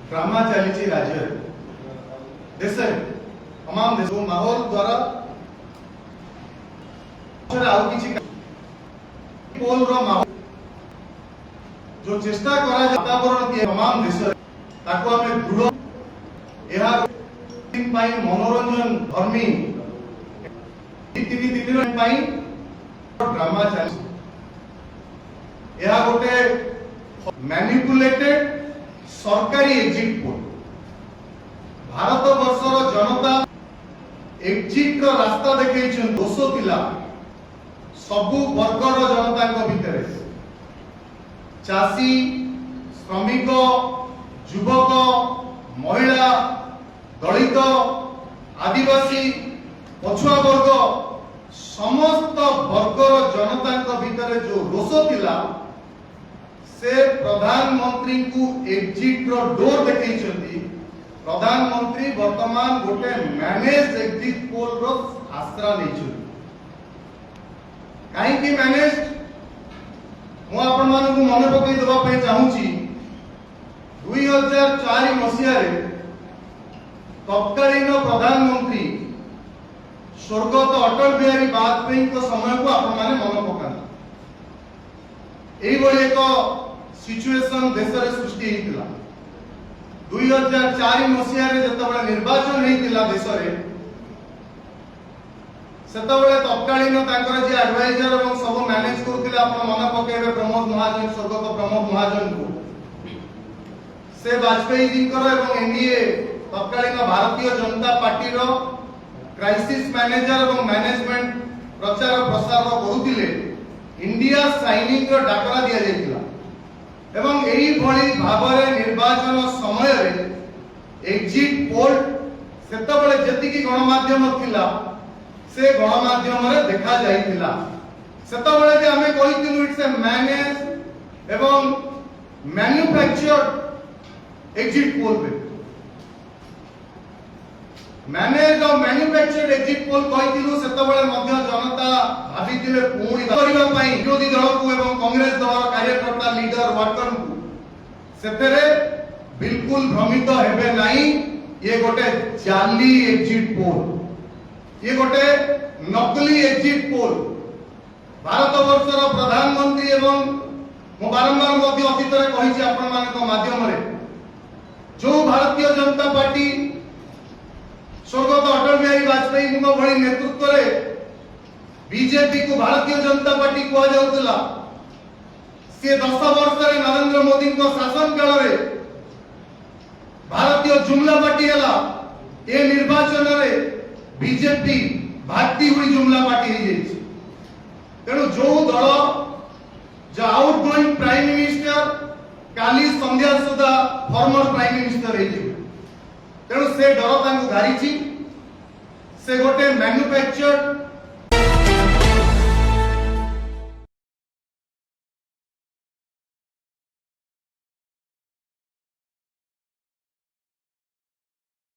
Drama चली राज्य देश तमाम देश माहौल द्वारा आउ किछि पोल रो माहौल जो चेष्टा करा वातावरण दिए तमाम देश ताको हमें दृढ़ एहा पाई मनोरंजन धर्मी तीन दिन पाई ड्रामा चली एहा गोटे मैनिपुलेटेड सरकारी एग्जिट पोल भारत वर्षर जनता एग्जिट रास्ता देखै दोष थिला सबु वर्गर जनता भितर चाषी श्रमिक युवक महिला दलित आदिवासी पछुआ वर्ग समस्त वर्गर जनता भितर जो रोष थिला से प्रधानमंत्री को एग्जिट रो डोर देखैछंती। प्रधानमंत्री वर्तमान गोटे मैनेज एग्जिट पोल रो आश्रा लेछंती। काहे कि मैनेज मु आपण मानकु मन पकई देबा पे चाहूची 2004 मसिया रे तत्कालीन प्रधानमंत्री स्वर्गत अटल बिहारी वाजपेयी को समय को आपण माने मन पकाना एई बळे एक सिचुएशन देश रे सृष्टि हेतिला 2004 मसिया रे जतबळे निर्वाचन हेतिला देश रे सेतबळे तत्कालीन तांकर जे एडवाइजर एवं सब मैनेज करथिले आपण मन पकेबे प्रमोद महाजन स्वर्गत प्रमोद महाजन को से वाजपेयी जी कर एवं एनडीए तत्कालीन भारतीय जनता पार्टी रो क्राइसिस मैनेजर एवं मैनेजमेंट प्रचार प्रसार करुथिले इंडिया साइनिंग रो डाकरा दिया जायतिला एवं एही भली भाबरे निर्वाचन समय रे एग्जिट पोल सेतबळे जतिकी गणमाध्यम थिला से गणमाध्यम रे देखा जायतिला सेतबळे जे हमें कहितिलु इट्स ए मैनेज एवं मैन्युफैक्चर्ड एग्जिट पोल पे मैनेज और मैन्युफैक्चर्ड एग्जिट पोल कहितिलु सेतबळे मध्य जनता भाबितिले पुणी करिबा पई विरोधी दल को एवं कांग्रेस दल कार्यकर्ता लीडर वर्कर को सेतेरे बिल्कुल भ्रमित हेबे नाही ये गोटे जाली एग्जिट पोल ये गोटे नकली एग्जिट पोल भारत वर्षर प्रधानमंत्री एवं मो बारंबार मध्य अतीत रे कहिछि आपण मानक माध्यम रे जो भारतीय जनता पार्टी स्वर्गत अटल बिहारी वाजपेयी को भली नेतृत्व रे बीजेपी को भारतीय जनता पार्टी को जाउतला से 10 वर्ष रे नरेंद्र मोदी को शासन काल रे भारतीय जुमला पार्टी हला ए निर्वाचन रे बीजेपी भाती हुई जुमला पार्टी हे जेछि तेणु जो दल जो आउटगोइंग प्राइम मिनिस्टर काली संध्या सुधा फॉर्मर प्राइम मिनिस्टर हे तेणु से डर तांको घारिछि से गोटे मैन्युफैक्चर्ड